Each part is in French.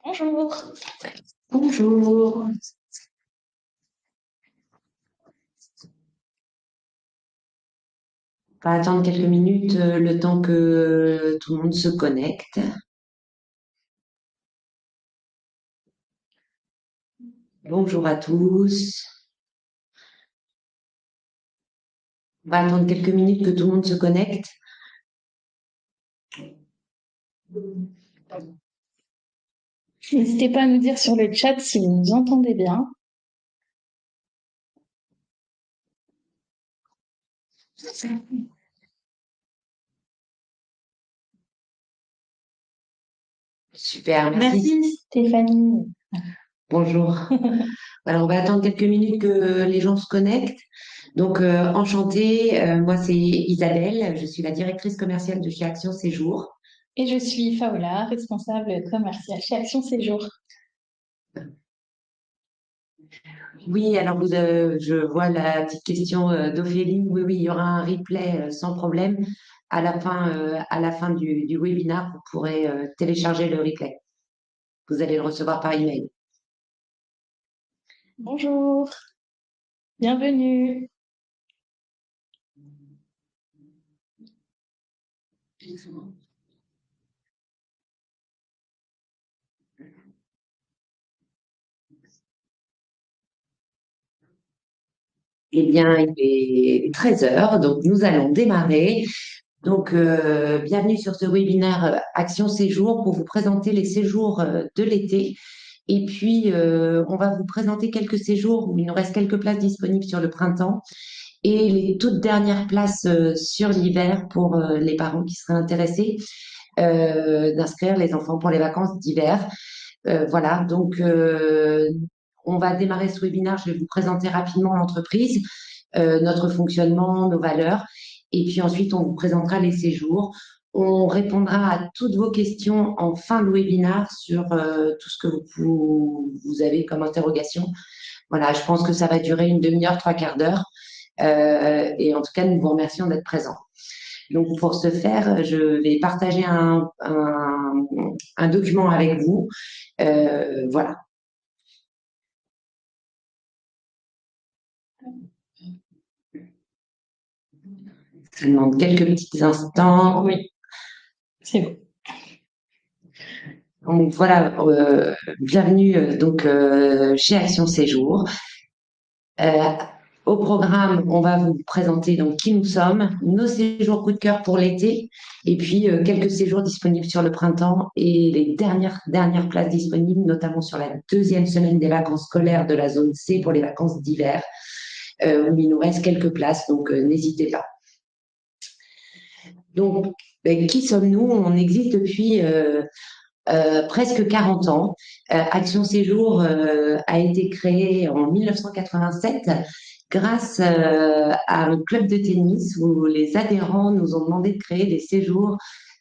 Bonjour. Bonjour. On va attendre quelques minutes, le temps que tout le monde se connecte. Bonjour à tous. On va attendre quelques minutes que tout le monde se connecte. N'hésitez pas à nous dire sur le chat si vous nous entendez bien. Super, merci. Merci Stéphanie. Bonjour. Alors, on va attendre quelques minutes que les gens se connectent. Donc, enchantée, moi c'est Isabelle, je suis la directrice commerciale de chez Action Séjour. Et je suis Faola, responsable commerciale chez Action Séjour. Oui, alors je vois la petite question d'Ophélie. Oui, oui, il y aura un replay sans problème. À la fin du webinaire, vous pourrez télécharger le replay. Vous allez le recevoir par email. Bonjour. Bienvenue. Eh bien, il est 13 heures, donc nous allons démarrer. Donc, bienvenue sur ce webinaire Action Séjour pour vous présenter les séjours de l'été. Et puis, on va vous présenter quelques séjours où il nous reste quelques places disponibles sur le printemps et les toutes dernières places sur l'hiver pour les parents qui seraient intéressés d'inscrire les enfants pour les vacances d'hiver. Voilà, donc on va démarrer ce webinaire. Je vais vous présenter rapidement l'entreprise, notre fonctionnement, nos valeurs. Et puis ensuite, on vous présentera les séjours. On répondra à toutes vos questions en fin de webinaire sur tout ce que vous avez comme interrogation. Voilà, je pense que ça va durer une demi-heure, trois quarts d'heure. Et en tout cas, nous vous remercions d'être présents. Donc, pour ce faire, je vais partager un document avec vous. Voilà. Ça demande quelques petits instants. Oui, c'est bon. Donc voilà, bienvenue chez Action Séjour. Au programme, on va vous présenter donc qui nous sommes, nos séjours coup de cœur pour l'été, et puis quelques séjours disponibles sur le printemps et les dernières places disponibles, notamment sur la deuxième semaine des vacances scolaires de la zone C pour les vacances d'hiver, où il nous reste quelques places, donc n'hésitez pas. Donc, qui sommes-nous? On existe depuis presque 40 ans. Action Séjour a été créée en 1987 grâce à un club de tennis où les adhérents nous ont demandé de créer des séjours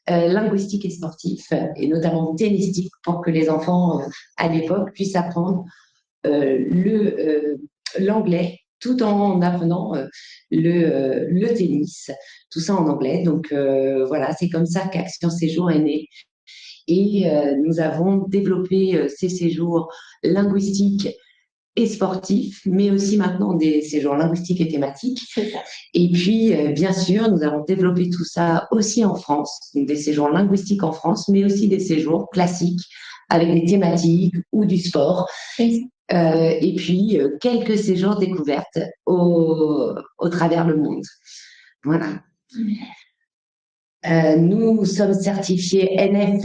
linguistiques et sportifs, et notamment tennistiques, pour que les enfants à l'époque puissent apprendre l'anglais tout en apprenant le tennis, tout ça en anglais. Donc voilà, c'est comme ça qu'Action Séjour est né. Et nous avons développé ces séjours linguistiques et sportifs, mais aussi maintenant des séjours linguistiques et thématiques. Et puis, bien sûr, nous avons développé tout ça aussi en France, donc des séjours linguistiques en France, mais aussi des séjours classiques avec des thématiques ou du sport. Et puis, quelques séjours découvertes au travers le monde. Voilà. Nous sommes certifiés NF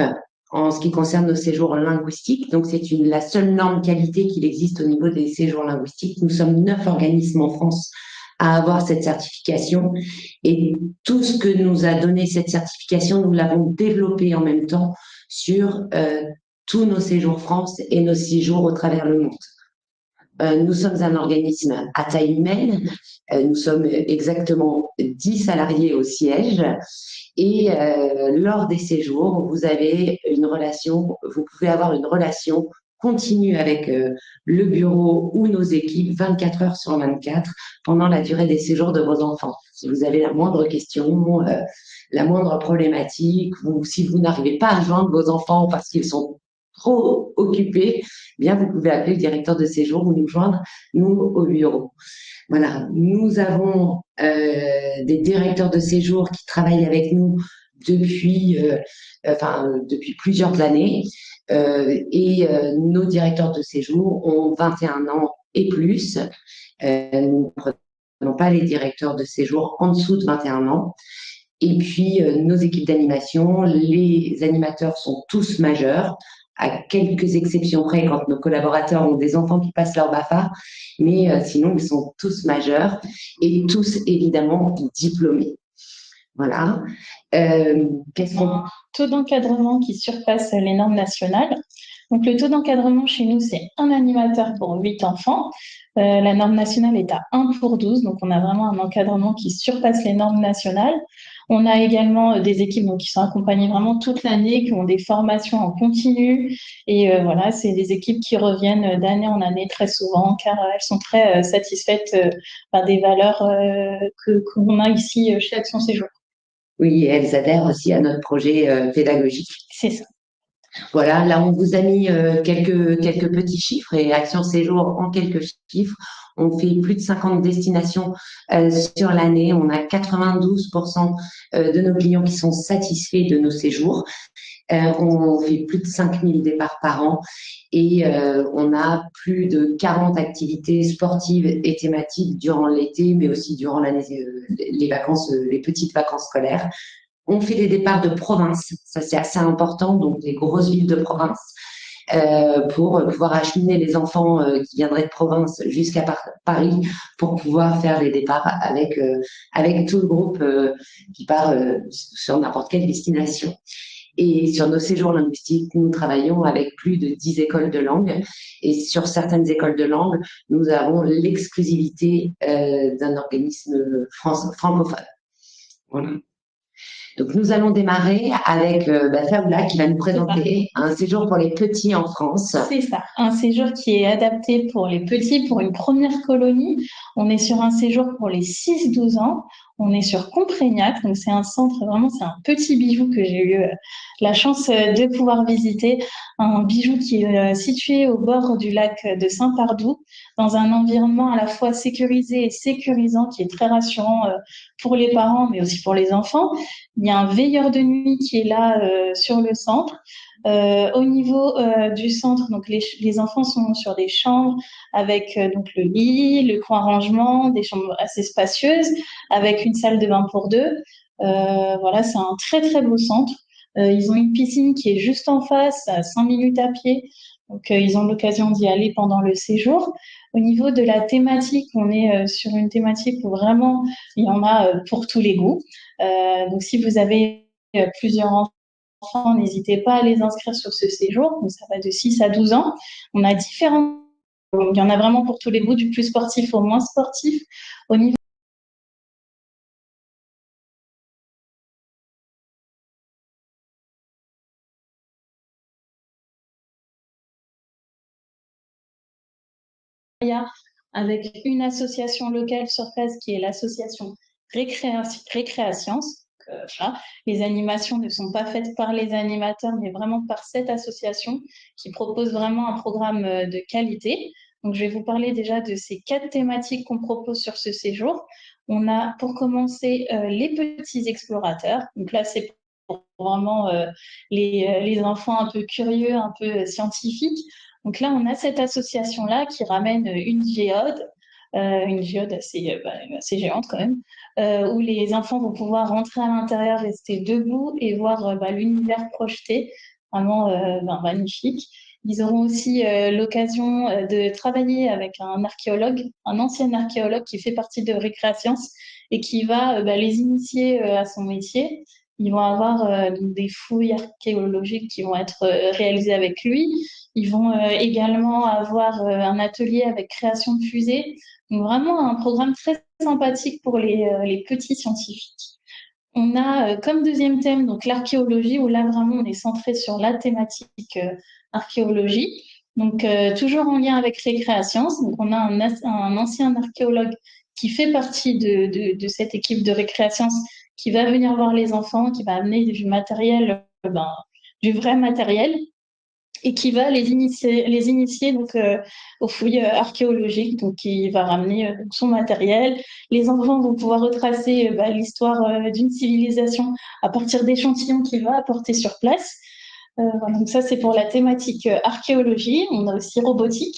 en ce qui concerne nos séjours linguistiques. Donc, c'est la seule norme qualité qu'il existe au niveau des séjours linguistiques. Nous sommes 9 organismes en France à avoir cette certification. Et tout ce que nous a donné cette certification, nous l'avons développé en même temps sur tous nos séjours France et nos séjours au travers le monde. Nous sommes un organisme à taille humaine. Nous sommes exactement 10 salariés au siège. Et lors des séjours, vous pouvez avoir une relation continue avec le bureau ou nos équipes 24 heures sur 24 pendant la durée des séjours de vos enfants. Si vous avez la moindre question, la moindre problématique, ou si vous n'arrivez pas à joindre vos enfants parce qu'ils sont trop occupé, eh bien, vous pouvez appeler le directeur de séjour ou nous joindre, nous, au bureau. Voilà, nous avons des directeurs de séjour qui travaillent avec nous depuis, depuis plusieurs années. Nos directeurs de séjour ont 21 ans et plus. Nous ne prenons pas les directeurs de séjour en dessous de 21 ans. Et puis, nos équipes d'animation, les animateurs sont tous majeurs, à quelques exceptions près quand nos collaborateurs ont des enfants qui passent leur BAFA, mais sinon, ils sont tous majeurs et tous, évidemment, diplômés. Voilà. Qu'est-ce qu'on... Un taux d'encadrement qui surpasse les normes nationales. Donc, le taux d'encadrement chez nous, c'est un animateur pour 8 enfants. La norme nationale est à 1 pour 12, donc on a vraiment un encadrement qui surpasse les normes nationales. On a également des équipes donc, qui sont accompagnées vraiment toute l'année, qui ont des formations en continu. Et voilà, c'est des équipes qui reviennent d'année en année très souvent, car elles sont très satisfaites des valeurs qu'on a ici chez Action Séjour. Oui, elles adhèrent aussi à notre projet pédagogique. C'est ça. Voilà, là, on vous a mis quelques petits chiffres et Action Séjour en quelques chiffres. On fait plus de 50 destinations sur l'année. On a 92% de nos clients qui sont satisfaits de nos séjours. On fait plus de 5000 départs par an et on a plus de 40 activités sportives et thématiques durant l'été, mais aussi durant l'année, les vacances, les petites vacances scolaires. On fait des départs de province, ça c'est assez important, donc les grosses villes de province, pour pouvoir acheminer les enfants qui viendraient de province jusqu'à Paris pour pouvoir faire les départs avec tout le groupe qui part sur n'importe quelle destination. Et sur nos séjours linguistiques, nous travaillons avec plus de 10 écoles de langue. Et sur certaines écoles de langue, nous avons l'exclusivité d'un organisme francophone. Voilà. Donc, nous allons démarrer avec Faoula qui va nous présenter un séjour pour les petits en France. C'est ça, un séjour qui est adapté pour les petits, pour une première colonie. On est sur un séjour pour les 6-12 ans. On est sur Comprégnac, donc c'est un centre, vraiment, c'est un petit bijou que j'ai eu la chance de pouvoir visiter. Un bijou qui est situé au bord du lac de Saint-Pardoux, dans un environnement à la fois sécurisé et sécurisant, qui est très rassurant pour les parents, mais aussi pour les enfants. Il y a un veilleur de nuit qui est là sur le centre. Au niveau du centre, donc les enfants sont sur des chambres avec donc le lit, le coin rangement, des chambres assez spacieuses, avec une salle de bain pour deux. Voilà, c'est un très très beau centre. Ils ont une piscine qui est juste en face, à 5 minutes à pied. Donc, ils ont l'occasion d'y aller pendant le séjour. Au niveau de la thématique, on est sur une thématique où vraiment il y en a pour tous les goûts. Donc, si vous avez plusieurs enfants, n'hésitez pas à les inscrire sur ce séjour. Donc, ça va de 6 à 12 ans. On a différents. Il y en a vraiment pour tous les goûts, du plus sportif au moins sportif. Au niveau avec une association locale sur place qui est l'association Récréation. Voilà. Les animations ne sont pas faites par les animateurs, mais vraiment par cette association qui propose vraiment un programme de qualité. Donc, je vais vous parler déjà de ces 4 thématiques qu'on propose sur ce séjour. On a, pour commencer, les petits explorateurs. Donc là, c'est pour vraiment les enfants un peu curieux, un peu scientifiques. Donc là, on a cette association-là qui ramène une géode assez géante quand même, où les enfants vont pouvoir rentrer à l'intérieur, rester debout et voir l'univers projeté, vraiment magnifique. Ils auront aussi l'occasion de travailler avec un archéologue, un ancien archéologue qui fait partie de Récréation et qui va les initier à son métier. Ils vont avoir des fouilles archéologiques qui vont être réalisées avec lui. Ils vont également avoir un atelier avec création de fusées. Donc vraiment un programme très sympathique pour les petits scientifiques. On a comme deuxième thème donc l'archéologie, où là vraiment on est centré sur la thématique archéologie. Donc toujours en lien avec Récréation. Donc on a un ancien archéologue qui fait partie de cette équipe de Récréation, qui va venir voir les enfants, qui va amener du matériel, du vrai matériel. et qui va les initier donc, aux fouilles archéologiques. Donc, il va ramener son matériel. Les enfants vont pouvoir retracer l'histoire d'une civilisation à partir d'échantillons qu'il va apporter sur place. Voilà, donc ça, c'est pour la thématique archéologie. On a aussi robotique,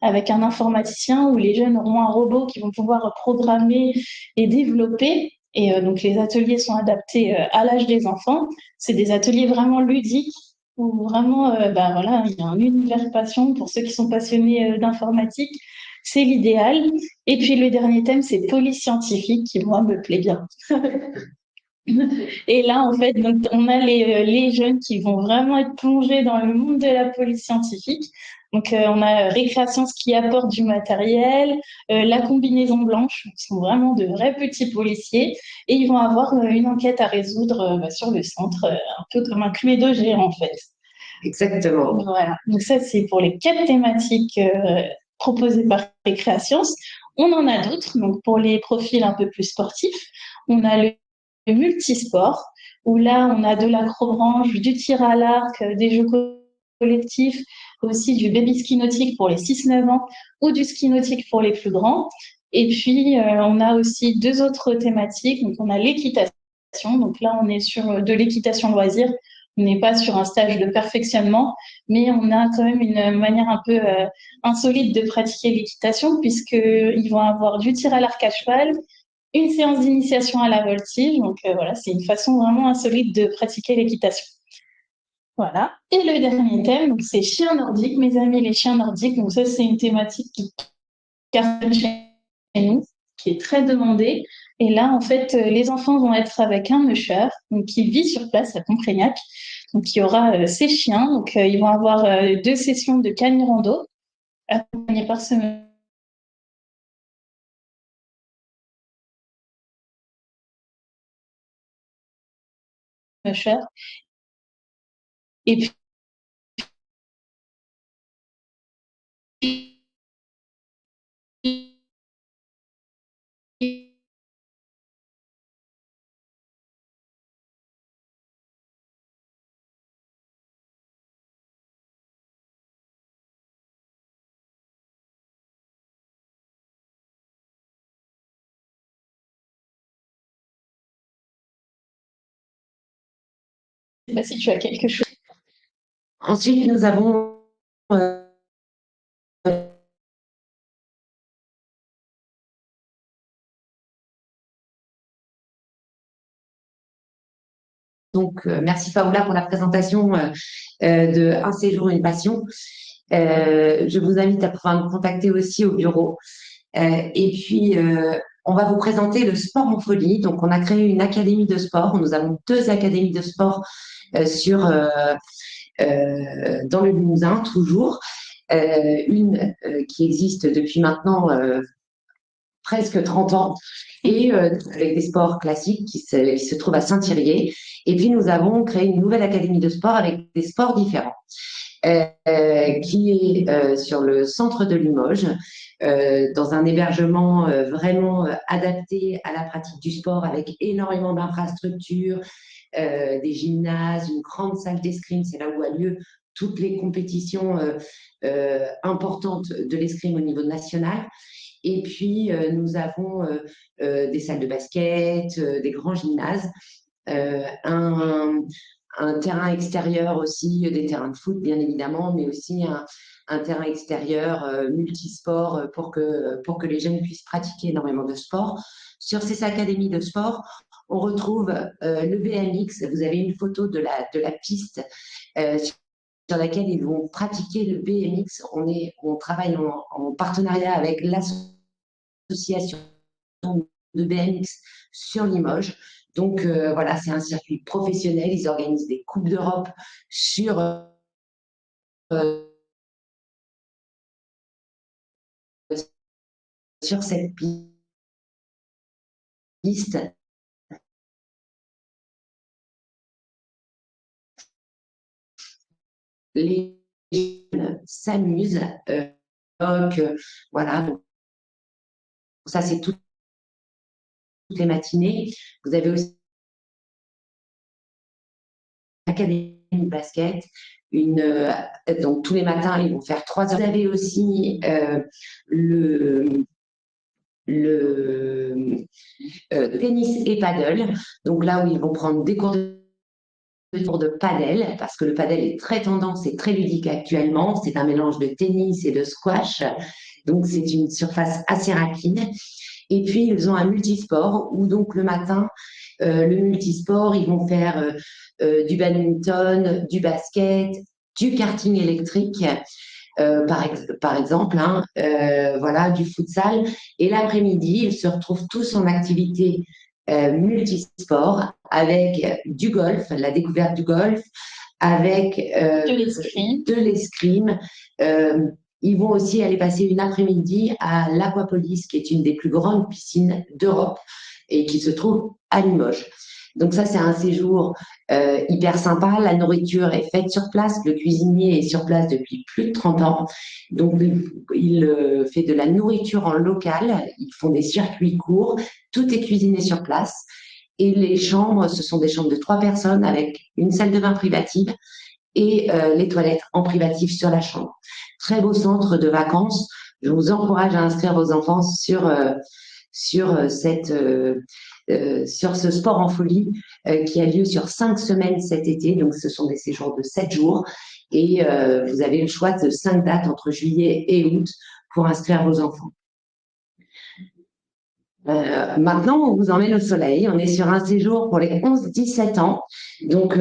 avec un informaticien où les jeunes auront un robot qu'ils vont pouvoir programmer et développer. Et donc, les ateliers sont adaptés à l'âge des enfants. C'est des ateliers vraiment ludiques où vraiment, voilà, il y a un univers passion pour ceux qui sont passionnés d'informatique. C'est l'idéal. Et puis, le dernier thème, c'est police scientifique, qui, moi, me plaît bien. Et là, en fait, donc, on a les jeunes qui vont vraiment être plongés dans le monde de la police scientifique. Donc, on a récréation, ce qui apporte du matériel, la combinaison blanche, ils sont vraiment de vrais petits policiers, et ils vont avoir une enquête à résoudre sur le centre, un peu comme un Cluedo géant, en fait. Exactement. Voilà. Donc ça, c'est pour les 4 thématiques proposées par Récréation. On en a d'autres. Donc pour les profils un peu plus sportifs, on a le multisport, où là, on a de l'acrobranche, du tir à l'arc, des jeux collectifs, aussi du baby ski nautique pour les 6-9 ans ou du ski nautique pour les plus grands. Et puis, on a aussi 2 autres thématiques. Donc, on a l'équitation. Donc là, on est sur de l'équitation loisir. On n'est pas sur un stage de perfectionnement, mais on a quand même une manière un peu insolite de pratiquer l'équitation, puisqu'ils vont avoir du tir à l'arc à cheval, une séance d'initiation à la voltige. Donc voilà, c'est une façon vraiment insolite de pratiquer l'équitation. Voilà. Et le dernier thème, donc c'est chiens nordiques, mes amis les chiens nordiques. Donc ça, c'est une thématique qui cartonne chez nous, qui est très demandée. Et là, en fait, les enfants vont être avec un musher, donc qui vit sur place à Compreignac. Donc il y aura ces chiens. Donc ils vont avoir 2 sessions de canirando accompagnées par ce musher. Et puis je sais pas si tu as quelque chose. Ensuite, nous avons euh, merci Paola pour la présentation de Un séjour, une passion. Je vous invite à pouvoir me contacter aussi au bureau. Et puis, on va vous présenter le sport en folie. Donc, on a créé une académie de sport. Nous avons 2 académies de sport dans le Limousin, toujours. Une qui existe depuis maintenant presque 30 ans, et avec des sports classiques qui se trouvent à Saint-Thirier. Et puis, nous avons créé une nouvelle académie de sport avec des sports différents, qui est sur le centre de Limoges, dans un hébergement vraiment adapté à la pratique du sport, avec énormément d'infrastructures, des gymnases, une grande salle d'escrime. C'est là où a lieu toutes les compétitions importantes de l'escrime au niveau national. Et puis, nous avons des salles de basket, des grands gymnases, un terrain extérieur aussi, des terrains de foot, bien évidemment, mais aussi un terrain extérieur multisport pour que les jeunes puissent pratiquer énormément de sport. Sur ces académies de sport, on retrouve le BMX. Vous avez une photo de la piste sur laquelle ils vont pratiquer le BMX. On travaille en partenariat avec l'association de BMX sur Limoges. Donc voilà, c'est un circuit professionnel. Ils organisent des Coupes d'Europe sur cette piste. Les jeunes s'amusent. Donc voilà, donc, ça c'est toutes les matinées. Vous avez aussi l'académie de basket, donc tous les matins, ils vont faire 3 heures. Vous avez aussi le, le tennis et paddle. Donc là où ils vont prendre des cours de padel, parce que le padel est très tendance et très ludique actuellement. C'est un mélange de tennis et de squash. Donc c'est une surface assez rapide. Et puis ils ont un multisport où donc le matin, le multisport, ils vont faire du badminton, du basket, du karting électrique, par exemple, hein, voilà, du futsal. Et l'après-midi, ils se retrouvent tous en activité multisport avec du golf, la découverte du golf, avec de l'escrime. Euh, Ils vont aussi aller passer une après-midi à l'Aquapolis, qui est une des plus grandes piscines d'Europe et qui se trouve à Limoges. Donc ça, c'est un séjour hyper sympa. La nourriture est faite sur place. Le cuisinier est sur place depuis plus de 30 ans. Donc, il fait de la nourriture en local. Ils font des circuits courts. Tout est cuisiné sur place. Et les chambres, ce sont des chambres de 3 personnes avec une salle de bain privative et les toilettes en privatif sur la chambre. Très beau centre de vacances. Je vous encourage à inscrire vos enfants sur ce sport en folie qui a lieu sur 5 semaines cet été. Donc, ce sont des séjours de 7 jours. Et vous avez le choix de 5 dates entre juillet et août pour inscrire vos enfants. Maintenant, on vous emmène au soleil. On est sur un séjour pour les 11-17 ans. Donc,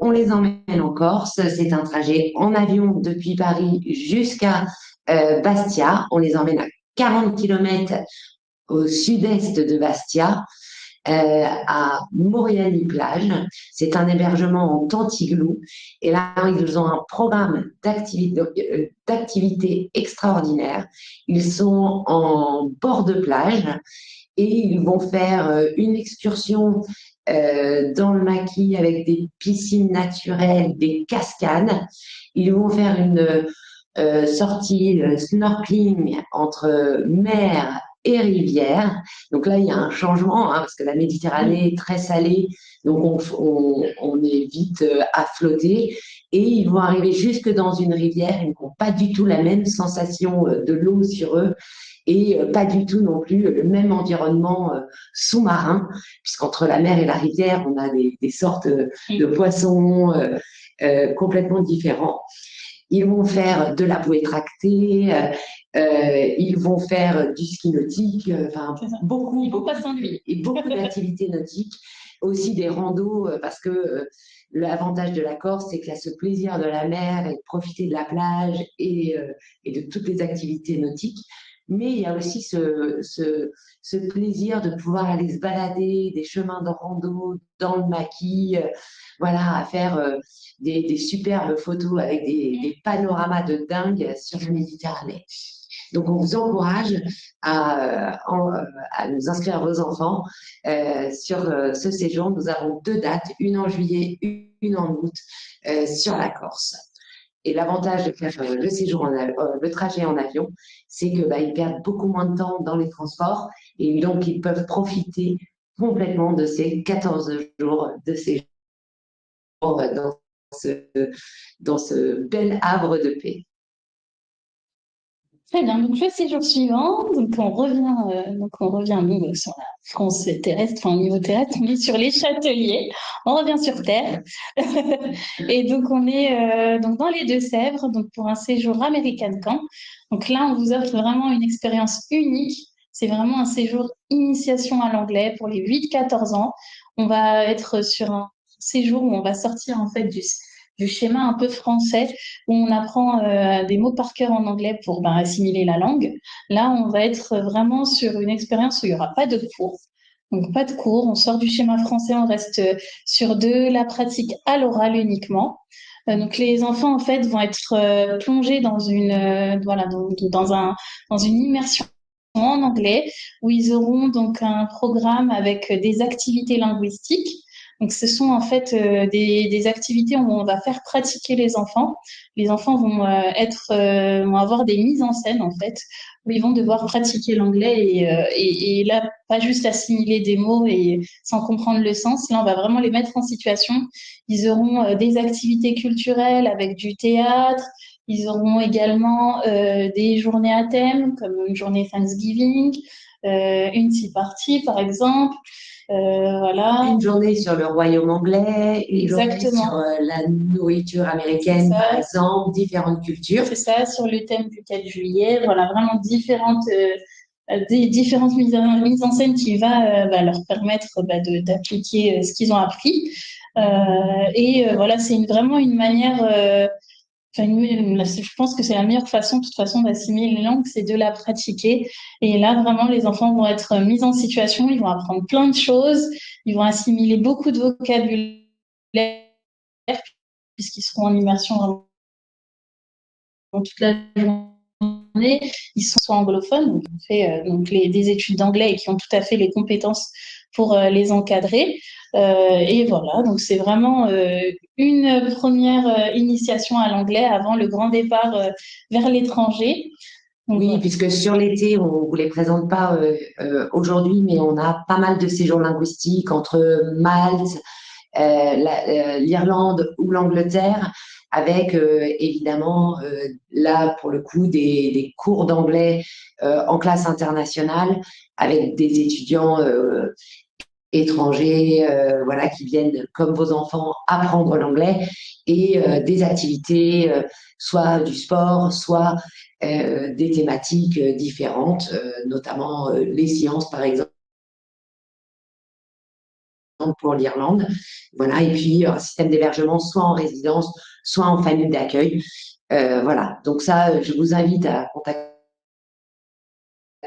on les emmène en Corse. C'est un trajet en avion depuis Paris jusqu'à Bastia. On les emmène à 40 kilomètres au sud-est de Bastia, à Moriani-Plage. C'est un hébergement en tente-igloo. Et là, ils ont un programme d'activités extraordinaires. Ils sont en bord de plage et ils vont faire une excursion dans le maquis avec des piscines naturelles, des cascades. Ils vont faire une sortie snorkeling entre mer et rivière. Donc là, il y a un changement, hein, parce que la Méditerranée est très salée, donc on est vite à flotter. Et ils vont arriver jusque dans une rivière, ils n'ont pas du tout la même sensation de l'eau sur eux et pas du tout non plus le même environnement sous-marin, puisqu'entre la mer et la rivière, on a des sortes de poissons complètement différents. Ils vont faire de la bouée tractée, ils vont faire du ski nautique, enfin beaucoup d'activités nautiques, aussi des randos, parce que l'avantage de la Corse, c'est qu'il y a ce plaisir de la mer et de profiter de la plage et de toutes les activités nautiques. Mais il y a aussi ce plaisir de pouvoir aller se balader, des chemins de rando dans le maquis, voilà, à faire des superbes photos avec des panoramas de dingue sur la Méditerranée. Donc, on vous encourage à nous inscrire vos enfants sur ce séjour. Nous avons 2 dates, une en juillet, une en août, sur la Corse. Et l'avantage de faire le trajet en avion, c'est que ils perdent beaucoup moins de temps dans les transports et donc ils peuvent profiter complètement de ces 14 jours de séjour dans ce bel havre de paix. Très bien. Donc le séjour suivant, donc on revient nous sur la France terrestre, enfin au niveau terrestre, on est sur les Châteliers, on revient sur Terre, et donc on est donc dans les Deux-Sèvres, donc pour un séjour American Camp. Donc là, on vous offre vraiment une expérience unique. C'est vraiment un séjour initiation à l'anglais pour les 8-14 ans. On va être sur un séjour où on va sortir en fait du schéma un peu français où on apprend des mots par cœur en anglais pour assimiler la langue. Là, on va être vraiment sur une expérience où il n'y aura pas de cours. Donc, pas de cours, on sort du schéma français, on reste sur de la pratique à l'oral uniquement. Donc, les enfants, en fait, vont être plongés dans dans une immersion en anglais où ils auront donc un programme avec des activités linguistiques. Donc, ce sont en fait des activités où on va faire pratiquer les enfants. Les enfants vont vont avoir des mises en scène en fait, où ils vont devoir pratiquer l'anglais et là, pas juste assimiler des mots et sans comprendre le sens. Là, on va vraiment les mettre en situation. Ils auront des activités culturelles avec du théâtre. Ils auront également des journées à thème, comme une journée Thanksgiving, une tea party par exemple. Voilà. Une journée sur le royaume anglais, une journée sur Exactement. la nourriture C'est américaine, par ça. exemple, différentes cultures. C'est ça, sur le thème du 4 juillet. Voilà, vraiment différentes mises en scène qui va leur permettre d'appliquer ce qu'ils ont appris. Voilà, c'est vraiment une manière. Je pense que c'est la meilleure façon, de toute façon, d'assimiler les langues, c'est de la pratiquer. Et là, vraiment, les enfants vont être mis en situation, ils vont apprendre plein de choses, ils vont assimiler beaucoup de vocabulaire puisqu'ils seront en immersion toute la journée. Ils sont soit anglophones, donc on fait des études d'anglais et qui ont tout à fait les compétences pour les encadrer. Et voilà, donc c'est vraiment une première initiation à l'anglais avant le grand départ vers l'étranger. Donc, Oui, voilà. puisque sur l'été, on ne vous les présente pas aujourd'hui, mais on a pas mal de séjours linguistiques entre Malte, l'Irlande ou l'Angleterre, avec évidemment là pour le coup des cours d'anglais en classe internationale avec des étudiants étrangers, voilà, qui viennent comme vos enfants apprendre l'anglais et des activités, soit du sport, soit des thématiques différentes, notamment les sciences par exemple pour l'Irlande. Voilà, et puis un système d'hébergement soit en résidence, soit en famille d'accueil. Voilà, donc ça, je vous invite à contacter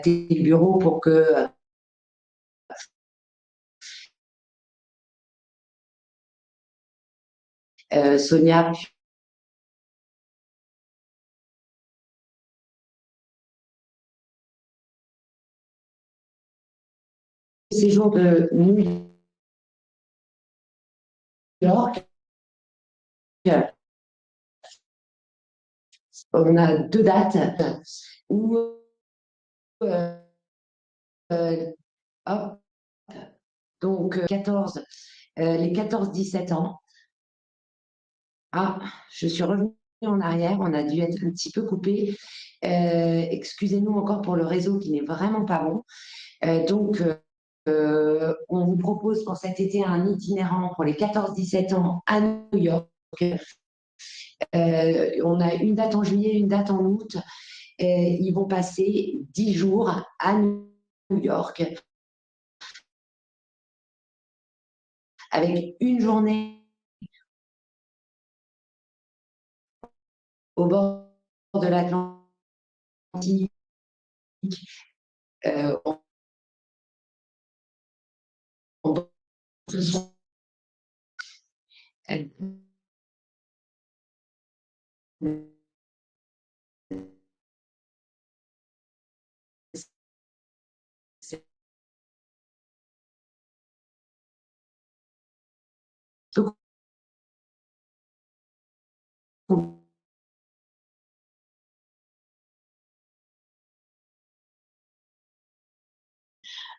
le bureau pour que Sonia séjour de New York. On a deux dates où euh, hop, donc 14, les 14-17 ans. Ah, je suis revenue en arrière, on a dû être un petit peu coupé. Excusez-nous encore pour le réseau qui n'est vraiment pas bon. On vous propose pour cet été un itinérant pour les 14-17 ans à New York. On a une date en juillet, une date en août. Ils vont passer 10 jours à New York avec une journée au bord de l'Atlantique. Euh, on-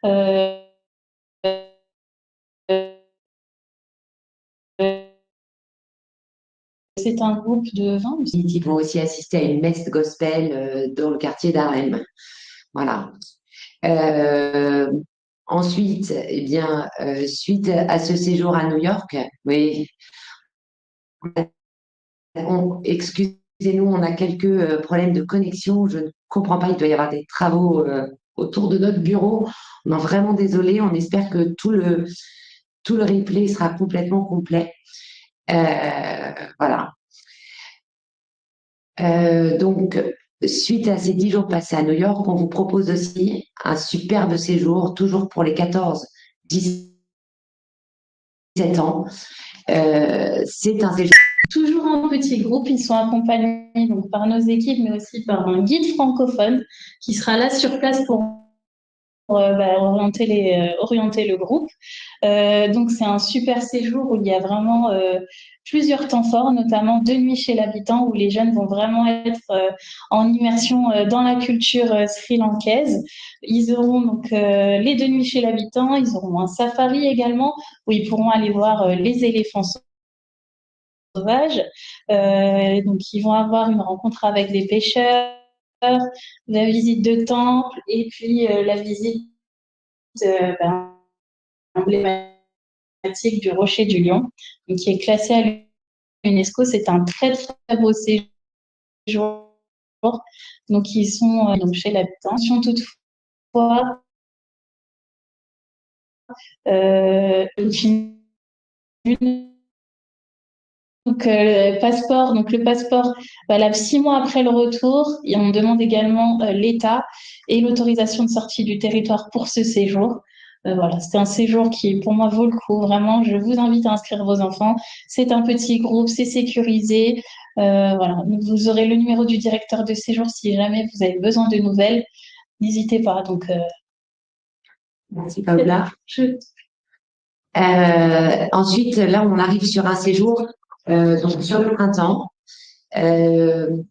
Euh, c'est un groupe de 20. Ils vont aussi assister à une messe gospel dans le quartier d'Harlem. Voilà. Euh, Ensuite, eh bien, suite à ce séjour à New York, oui, excusez-nous, on a quelques problèmes de connexion. Je ne comprends pas, il doit y avoir des travaux autour de notre bureau. On est vraiment désolé. On espère que tout le replay sera complètement complet. Voilà. Donc, suite à ces 10 jours passés à New York, on vous propose aussi un superbe séjour, toujours pour les 14-17 ans. C'est un séjour. Toujours en petit groupe, ils sont accompagnés donc, par nos équipes, mais aussi par un guide francophone qui sera là sur place pour orienter le groupe. Donc c'est un super séjour où il y a vraiment plusieurs temps forts, notamment 2 nuits chez l'habitant où les jeunes vont vraiment être en immersion dans la culture sri-lankaise. Ils auront donc les 2 nuits chez l'habitant, ils auront un safari également où ils pourront aller voir les éléphants sauvages. Donc ils vont avoir une rencontre avec des pêcheurs, la visite de temples et puis la visite emblématique du Rocher du Lion, donc qui est classé à l'UNESCO. C'est un très très beau séjour. Donc ils sont donc chez l'habitant. Toutefois, le passeport valable 6 mois après le retour. Et on demande également l'état et l'autorisation de sortie du territoire pour ce séjour. Voilà, c'est un séjour qui, pour moi, vaut le coup. Vraiment, je vous invite à inscrire vos enfants. C'est un petit groupe, c'est sécurisé. Voilà, donc vous aurez le numéro du directeur de séjour si jamais vous avez besoin de nouvelles. N'hésitez pas. Donc, Merci Paola. je... Ensuite, là, on arrive sur un séjour donc sur le printemps. Un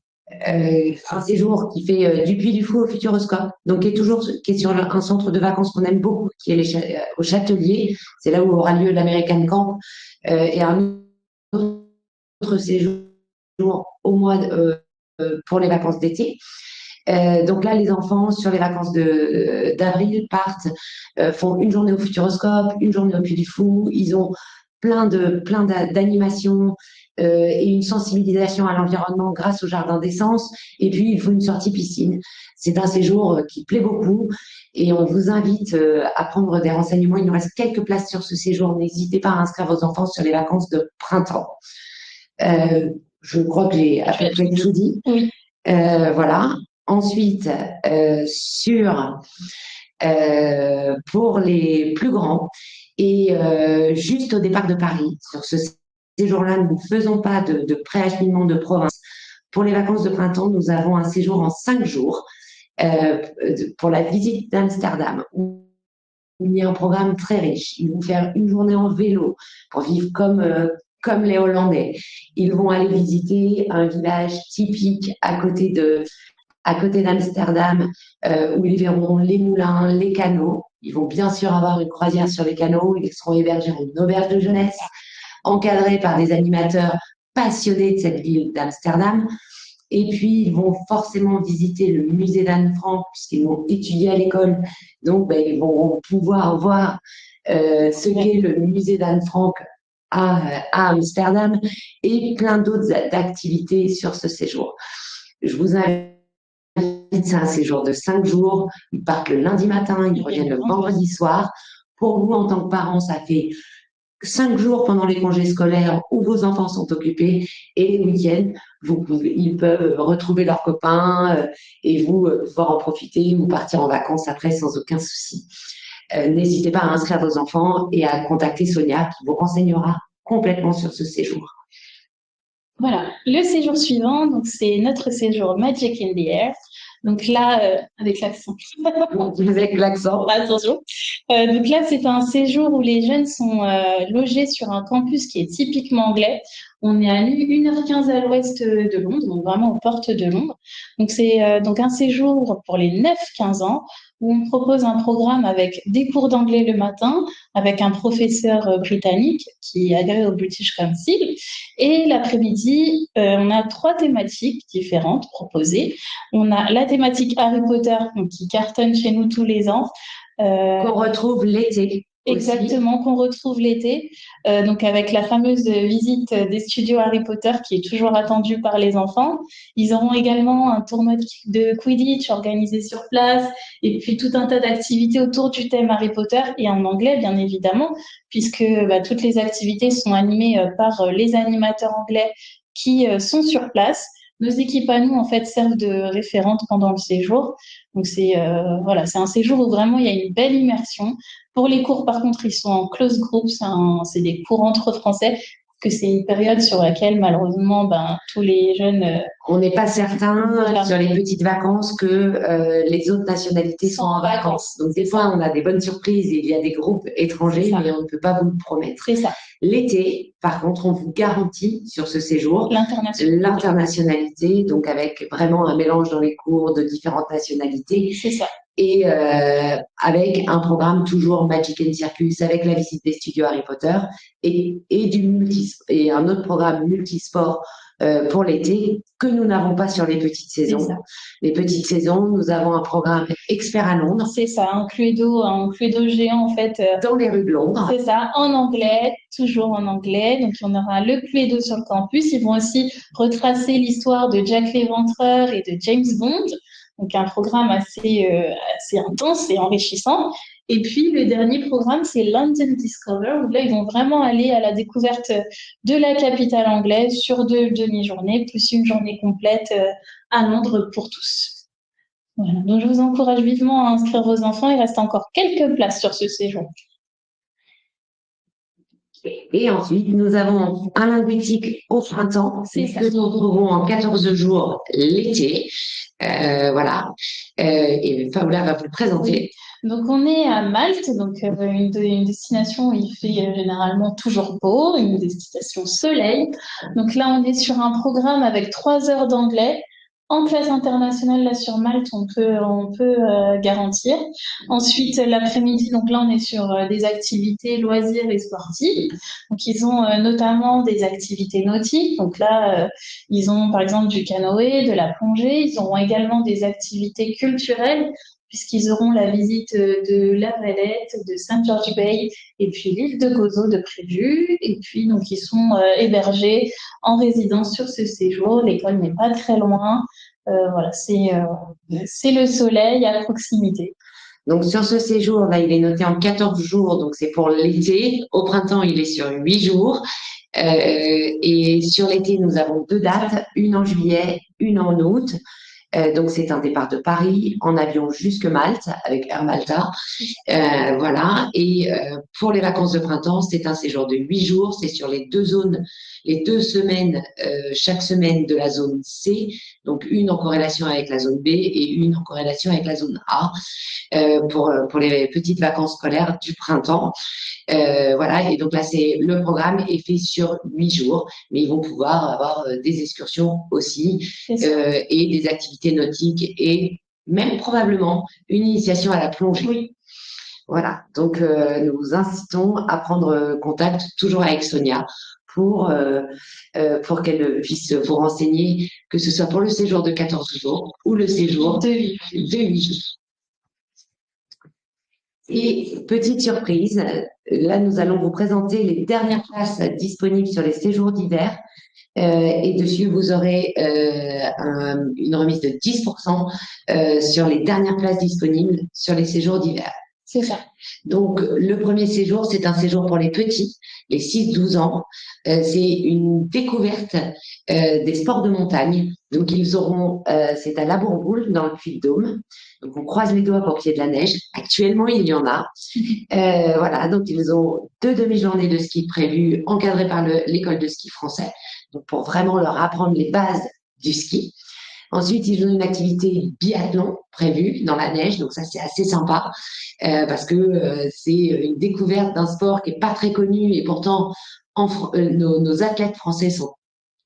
séjour qui fait du Puy du Fou au Futuroscope, donc qui est sur un centre de vacances qu'on aime beaucoup, qui est au Châtelier. C'est là où aura lieu l'American Camp, et un autre séjour au mois pour les vacances d'été. Donc là, les enfants, sur les vacances d'avril, partent, font une journée au Futuroscope, une journée au Puy du Fou. Ils ont plein d'animations et une sensibilisation à l'environnement grâce au Jardin d'Essence. Et puis, il faut une sortie piscine. C'est un séjour qui plaît beaucoup et on vous invite à prendre des renseignements. Il nous reste quelques places sur ce séjour. N'hésitez pas à inscrire vos enfants sur les vacances de printemps. Je crois que j'ai à peu près tout dit. Oui. Voilà. Ensuite, pour les plus grands, et juste au départ de Paris, sur ce séjour-là, nous ne faisons pas de préacheminement de province. Pour les vacances de printemps, nous avons un séjour en 5 jours pour la visite d'Amsterdam, où il y a un programme très riche. Ils vont faire une journée en vélo pour vivre comme les Hollandais. Ils vont aller visiter un village typique à côté d'Amsterdam, où ils verront les moulins, les canaux. Ils vont bien sûr avoir une croisière sur les canaux. Ils seront hébergés en une auberge de jeunesse, encadrés par des animateurs passionnés de cette ville d'Amsterdam. Et puis, ils vont forcément visiter le musée d'Anne Frank, puisqu'ils vont étudier à l'école. Donc, ils vont pouvoir voir ce qu'est le musée d'Anne Frank à Amsterdam et plein d'autres activités sur ce séjour. Je vous invite. C'est un séjour de 5 jours. Ils partent le lundi matin, ils reviennent le vendredi soir. Pour vous, en tant que parents, ça fait 5 jours pendant les congés scolaires où vos enfants sont occupés, et les week-ends, ils peuvent retrouver leurs copains et vous pouvoir en profiter ou partir en vacances après sans aucun souci. N'hésitez pas à inscrire vos enfants et à contacter Sonia qui vous renseignera complètement sur ce séjour. Voilà, le séjour suivant, donc c'est notre séjour Magic in the Air. Donc là, avec l'accent. Avec l'accent. Attention. Donc là, c'est un séjour où les jeunes sont logés sur un campus qui est typiquement anglais. On est à 1h15 à l'ouest de Londres, donc vraiment aux portes de Londres. Donc c'est donc un séjour pour les 9-15 ans où on propose un programme avec des cours d'anglais le matin, avec un professeur britannique qui est agréé au British Council. Et l'après-midi, on a 3 thématiques différentes proposées. On a la thématique Harry Potter, donc, qui cartonne chez nous tous les ans. Qu'on retrouve l'été. Exactement, qu'on retrouve l'été. Donc avec la fameuse visite des studios Harry Potter qui est toujours attendue par les enfants. Ils auront également un tournoi de Quidditch organisé sur place et puis tout un tas d'activités autour du thème Harry Potter et en anglais bien évidemment, puisque toutes les activités sont animées par les animateurs anglais qui sont sur place. Nos équipes à nous en fait servent de référentes pendant le séjour. Donc c'est c'est un séjour où vraiment il y a une belle immersion. Pour les cours, par contre, ils sont en close group, c'est des cours entre Français. que c'est une période sur laquelle, malheureusement, tous les jeunes on n'est pas certain Voilà. sur les petites vacances que les autres nationalités sont en vacances. Donc des fois, on a des bonnes surprises et il y a des groupes étrangers, mais on ne peut pas vous le promettre. C'est ça. L'été, par contre, on vous garantit sur ce séjour l'internationalité, donc avec vraiment un mélange dans les cours de différentes nationalités. C'est ça. Et avec un programme toujours Magic and Circus, avec la visite des studios Harry Potter et un autre programme multisport pour l'été que nous n'avons pas sur les petites saisons. Les petites saisons, nous avons un programme expert à Londres. C'est ça, un Cluedo géant en fait. Dans les rues de Londres. C'est ça, en anglais, toujours en anglais. Donc on aura le Cluedo sur le campus. Ils vont aussi retracer l'histoire de Jack l'Éventreur et de James Bond. Donc un programme assez intense et enrichissant. Et puis le dernier programme, c'est London Discover, où là ils vont vraiment aller à la découverte de la capitale anglaise sur 2 demi-journées, plus une journée complète à Londres pour tous. Voilà. Donc je vous encourage vivement à inscrire vos enfants. Il reste encore quelques places sur ce séjour. Et ensuite, nous avons un linguistique au printemps, que nous retrouvons en 14 jours l'été. Voilà. Et Paola va vous le présenter. Oui. Donc, on est à Malte, donc une destination où il fait généralement toujours beau, une destination soleil. Donc là, on est sur un programme avec 3 heures d'anglais. En classe internationale, là, sur Malte, on peut garantir. Ensuite, l'après-midi, donc là, on est sur des activités loisirs et sportives. Donc, ils ont notamment des activités nautiques. Donc là, ils ont, par exemple, du canoë, de la plongée. Ils auront également des activités culturelles, puisqu'ils auront la visite de La Valette, de Saint George Bay, et puis l'île de Gozo de prévu. Et puis, donc, ils sont hébergés en résidence sur ce séjour. L'école n'est pas très loin. Voilà, c'est le soleil à proximité. Donc, sur ce séjour, là, il est noté en 14 jours, donc c'est pour l'été. Au printemps, il est sur 8 jours. Et sur l'été, nous avons 2 dates, une en juillet, une en août. Donc, c'est un départ de Paris en avion jusque Malte avec Air Malta. Voilà. Et pour les vacances de printemps, c'est un séjour de 8 jours. C'est sur les 2 zones, les 2 semaines, chaque semaine de la zone C. Donc, une en corrélation avec la zone B et une en corrélation avec la zone A pour les petites vacances scolaires du printemps. Voilà. Et donc là, le programme est fait sur 8 jours, mais ils vont pouvoir avoir des excursions aussi et des activités nautiques et même probablement une initiation à la plongée. Oui. Voilà. Donc, nous vous incitons à prendre contact toujours avec Sonia pour qu'elle puisse vous renseigner, que ce soit pour le séjour de 14 jours ou le séjour de 8 jours. Et petite surprise, là nous allons vous présenter les dernières places disponibles sur les séjours d'hiver. Et dessus, vous aurez une remise de 10% sur les dernières places disponibles sur les séjours d'hiver. C'est ça. Donc, le premier séjour, c'est un séjour pour les petits, les 6-12 ans. C'est une découverte des sports de montagne. Donc, ils auront, c'est à La Bourboule, dans le Puy-de-Dôme. Donc, on croise les doigts pour qu'il y ait de la neige. Actuellement, il y en a. Voilà, donc ils ont 2 demi-journées de ski prévues, encadrées par l'école de ski français. Donc, pour vraiment leur apprendre les bases du ski. Ensuite, ils ont une activité biathlon prévue dans la neige, donc ça c'est assez sympa parce que c'est une découverte d'un sport qui est pas très connu et pourtant nos athlètes français sont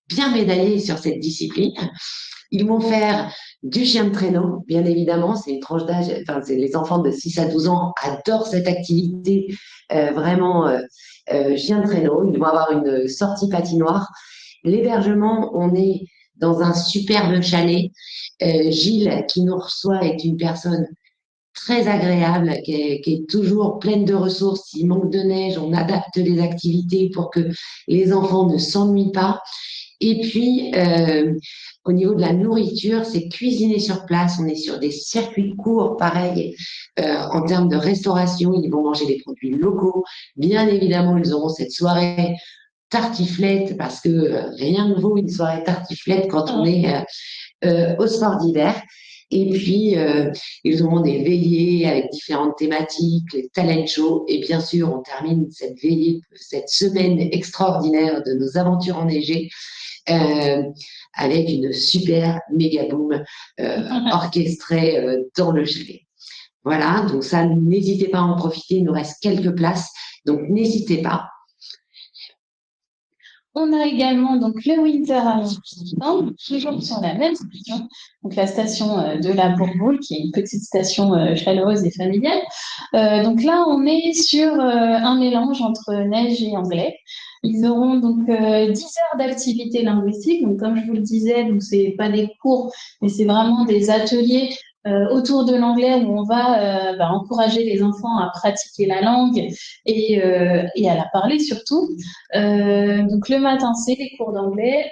bien médaillés sur cette discipline. Ils vont faire du chien de traîneau, bien évidemment, c'est une tranche d'âge, enfin c'est les enfants de 6 à 12 ans adorent cette activité, vraiment chien de traîneau. Ils vont avoir une sortie patinoire. L'hébergement, on est dans un superbe chalet. Gilles, qui nous reçoit, est une personne très agréable, qui est toujours pleine de ressources. S'il manque de neige, on adapte les activités pour que les enfants ne s'ennuient pas. Et puis, au niveau de la nourriture, c'est cuisiner sur place. On est sur des circuits courts, pareil, en termes de restauration. Ils vont manger des produits locaux. Bien évidemment, ils auront cette soirée tartiflette, parce que rien ne vaut une soirée tartiflette quand on est au sport d'hiver. Et puis, ils auront des veillées avec différentes thématiques, les talent shows. Et bien sûr, on termine cette veillée, cette semaine extraordinaire de nos aventures enneigées euh, avec une super méga boom orchestrée dans le chalet. Voilà, donc ça, n'hésitez pas à en profiter. Il nous reste quelques places, donc n'hésitez pas. On a également donc le Winter Island, toujours sur la même station, donc la station de la Bourboule, qui est une petite station chaleureuse et familiale. Donc là, on est sur un mélange entre neige et anglais. Ils auront donc 10 heures d'activité linguistique. Donc comme je vous le disais, donc c'est pas des cours, mais c'est vraiment des ateliers autour de l'anglais où on va encourager les enfants à pratiquer la langue et à la parler surtout. Donc le matin, c'est les cours d'anglais,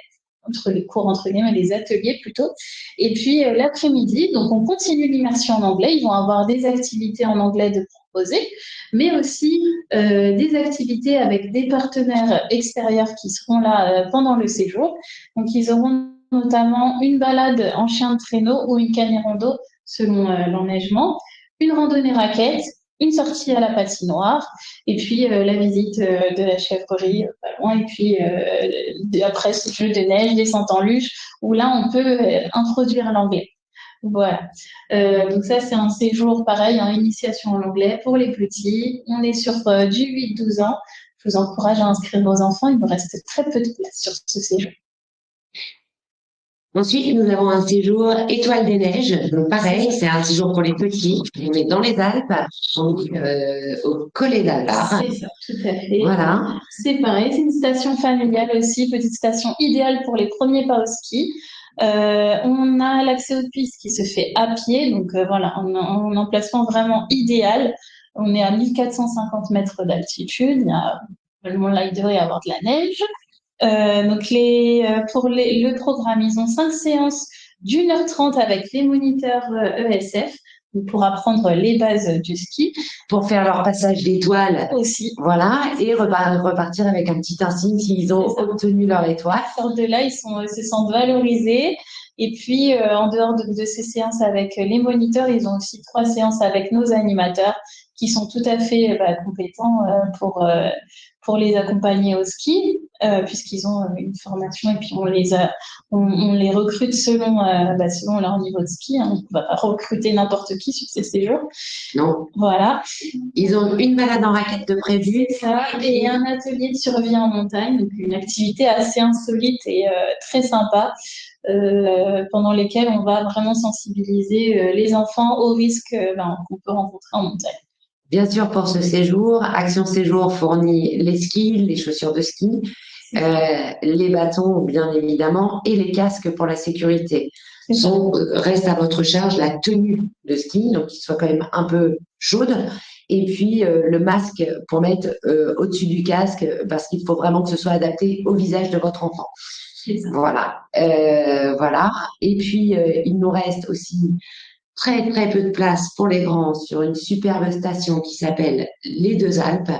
entre les cours entre guillemets, les ateliers plutôt. Et puis l'après-midi, donc on continue l'immersion en anglais. Ils vont avoir des activités en anglais de proposer, mais aussi des activités avec des partenaires extérieurs qui seront là pendant le séjour. Donc ils auront notamment une balade en chien de traîneau ou une canirondo selon l'enneigement, une randonnée raquette, une sortie à la patinoire, et puis la visite de la chèvrerie pas loin, et puis après ce jeu de neige, descente en luge, où là on peut introduire l'anglais. Voilà. Donc ça, c'est un séjour pareil, en initiation en anglais pour les petits. On est sur du 8-12 ans. Je vous encourage à inscrire vos enfants. Il nous reste très peu de place sur ce séjour. Ensuite, nous avons un séjour Étoile des Neiges. Donc, pareil, c'est un séjour pour les petits. On est dans les Alpes, donc, au Collet d'Albar. C'est ça, tout à fait. Voilà. C'est pareil, c'est une station familiale aussi, petite station idéale pour les premiers pas au ski. On a l'accès aux pistes qui se fait à pied, donc voilà, un emplacement vraiment idéal. On est à 1450 mètres d'altitude, là, il devrait y avoir de la neige. Donc le programme, ils ont 5 séances d'1h30 avec les moniteurs ESF pour apprendre les bases du ski. Pour faire leur passage d'étoile Aussi. Voilà, et repartir avec un petit insigne s'ils ont obtenu leur étoile. Hors de là, ils se sentent valorisés. Et puis, en dehors de ces séances avec les moniteurs, ils ont aussi 3 séances avec nos animateurs qui sont tout à fait compétents pour les accompagner au ski, puisqu'ils ont une formation et puis on les recrute selon leur niveau de ski. Hein. On ne va pas recruter n'importe qui sur ces séjours. Non. Voilà. Ils ont une balade en raquette de prévu. Ça, et un atelier de survie en montagne, donc une activité assez insolite et très sympa. Pendant lesquels on va vraiment sensibiliser les enfants aux risques qu'on peut rencontrer en montagne. Bien sûr, pour ce séjour, Action Séjour fournit les skis, les chaussures de ski, les bâtons, bien évidemment, et les casques pour la sécurité. Reste à votre charge la tenue de ski, donc qu'il soit quand même un peu chaude, et puis le masque pour mettre au-dessus du casque, parce qu'il faut vraiment que ce soit adapté au visage de votre enfant. Voilà, voilà. Et puis il nous reste aussi très très peu de place pour les grands sur une superbe station qui s'appelle Les Deux Alpes.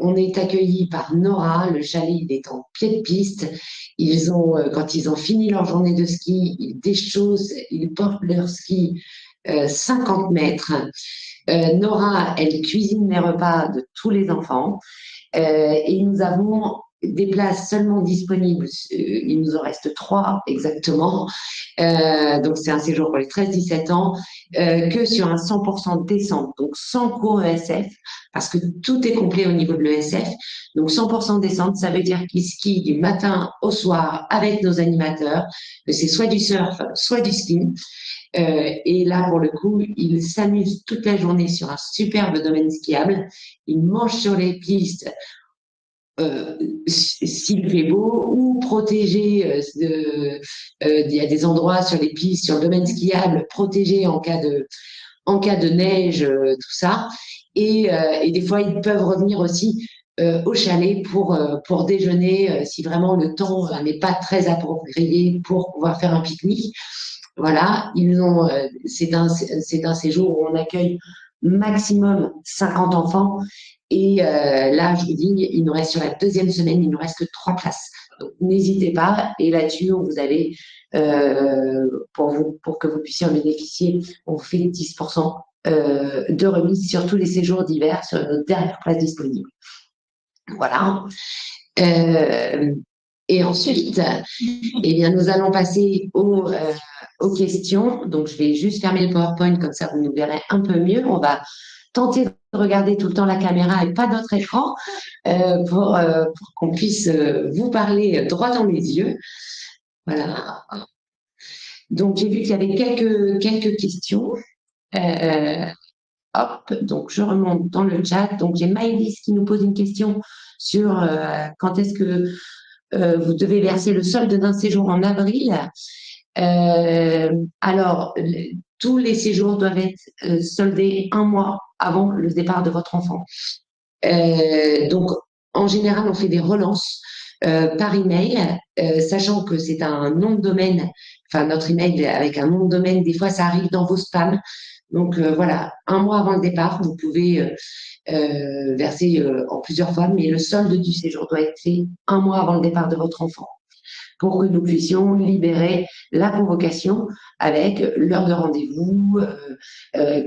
On est accueillis par Nora, le chalet il est en pied de piste. Ils ont, quand ils ont fini leur journée de ski, ils déchaussent, ils portent leur ski 50 mètres. Nora, elle cuisine les repas de tous les enfants. Et nous avons des places seulement disponibles. Il nous en reste 3 exactement. Donc, c'est un séjour pour les 13-17 ans, que sur un 100% de descente, donc sans cours ESF, parce que tout est complet au niveau de l'ESF. Donc, 100% de descente, ça veut dire qu'ils skient du matin au soir avec nos animateurs, que c'est soit du surf, soit du ski. Et là, pour le coup, ils s'amusent toute la journée sur un superbe domaine skiable. Ils mangent sur les pistes s'il fait beau, ou protégés. Il y a des endroits sur les pistes, sur le domaine skiable, protégés en cas de neige, tout ça. Et des fois, ils peuvent revenir aussi au chalet pour déjeuner si vraiment le temps n'est pas très approprié pour pouvoir faire un pique-nique. Voilà, c'est un séjour où on accueille maximum 50 enfants. Et là, je vous dis, il nous reste sur la deuxième semaine, il nous reste que 3 places. Donc, n'hésitez pas. Et là-dessus, on vous allez, pour que vous puissiez en bénéficier, on vous fait 10% de remise sur tous les séjours d'hiver sur notre dernière place disponible. Voilà. Et ensuite, eh bien, nous allons passer aux questions. Donc, je vais juste fermer le PowerPoint, comme ça, vous nous verrez un peu mieux. On va tenter de regarder tout le temps la caméra et pas notre écran pour qu'on puisse vous parler droit dans les yeux. Voilà. Donc, j'ai vu qu'il y avait quelques questions. Hop, donc je remonte dans le chat. Donc, j'ai Maëlys qui nous pose une question sur quand est-ce que vous devez verser le solde d'un séjour en avril. Alors, tous les séjours doivent être soldés un mois avant le départ de votre enfant. Donc, en général, on fait des relances par email, sachant que c'est un nom de domaine, enfin notre email avec un nom de domaine, des fois ça arrive dans vos spams. Donc voilà, un mois avant le départ, vous pouvez verser en plusieurs fois, mais le solde du séjour doit être fait un mois avant le départ de votre enfant pour que nous puissions libérer la convocation avec l'heure de rendez-vous,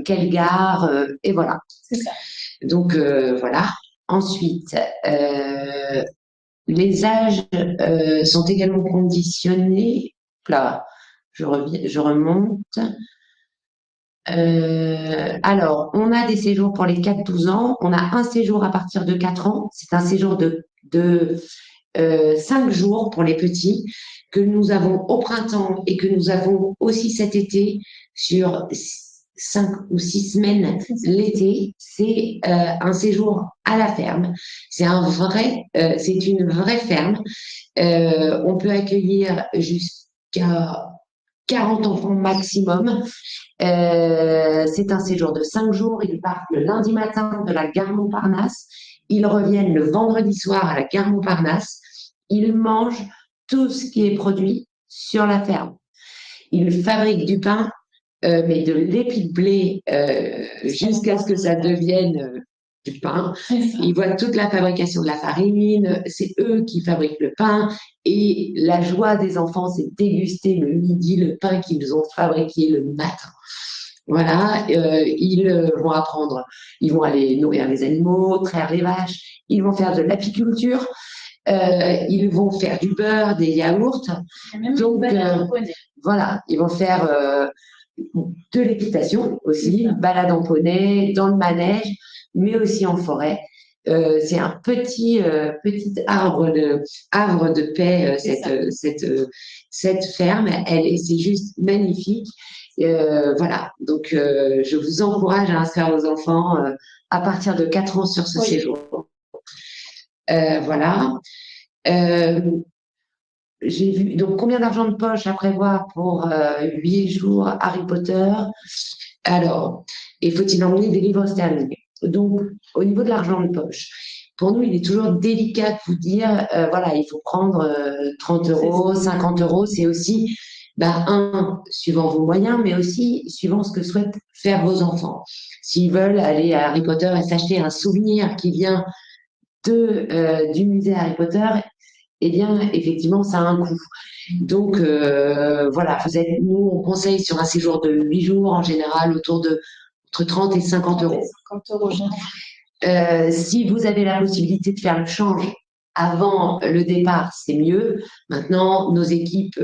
quelle gare, et voilà. C'est ça. Donc voilà. Ensuite, les âges sont également conditionnés. Là, je remonte. Alors, on a des séjours pour les 4-12 ans. On a un séjour à partir de 4 ans. C'est un séjour de 5 jours pour les petits que nous avons au printemps et que nous avons aussi cet été sur 5 ou 6 semaines l'été. C'est un séjour à la ferme. C'est une vraie ferme. On peut accueillir jusqu'à 40 enfants maximum. C'est un séjour de 5 jours. Ils partent le lundi matin de la gare Montparnasse. Ils reviennent le vendredi soir à la gare Montparnasse. Ils mangent tout ce qui est produit sur la ferme. Ils fabriquent du pain, mais de l'épi de blé jusqu'à ce que ça devienne du pain. Ils voient toute la fabrication de la farine. C'est eux qui fabriquent le pain. Et la joie des enfants, c'est de déguster le midi le pain qu'ils ont fabriqué le matin. Voilà, ils vont apprendre, ils vont aller nourrir les animaux, traire les vaches, ils vont faire de l'apiculture, ils vont faire du beurre, des yaourts. Donc, voilà, ils vont faire de l'équitation aussi, balade en poney, dans le manège, mais aussi en forêt. C'est un petit havre de paix, cette ferme. C'est juste magnifique. Voilà, donc je vous encourage à inscrire vos enfants à partir de 4 ans sur ce séjour. Voilà. J'ai vu, donc combien d'argent de poche à prévoir pour 8 jours Harry Potter? Alors, et faut-il emmener des livres sterling? Donc, au niveau de l'argent de poche, pour nous, il est toujours délicat de vous dire, voilà, il faut prendre 30 euros, 50 euros. C'est aussi, suivant vos moyens, mais aussi suivant ce que souhaitent faire vos enfants. S'ils veulent aller à Harry Potter et s'acheter un souvenir qui vient du musée Harry Potter, eh bien, effectivement, ça a un coût. Donc, voilà, nous, on conseille sur un séjour de 8 jours, en général, entre 30 et 50 euros. 50 euros. Si vous avez la possibilité de faire le change avant le départ, c'est mieux. Maintenant, nos équipes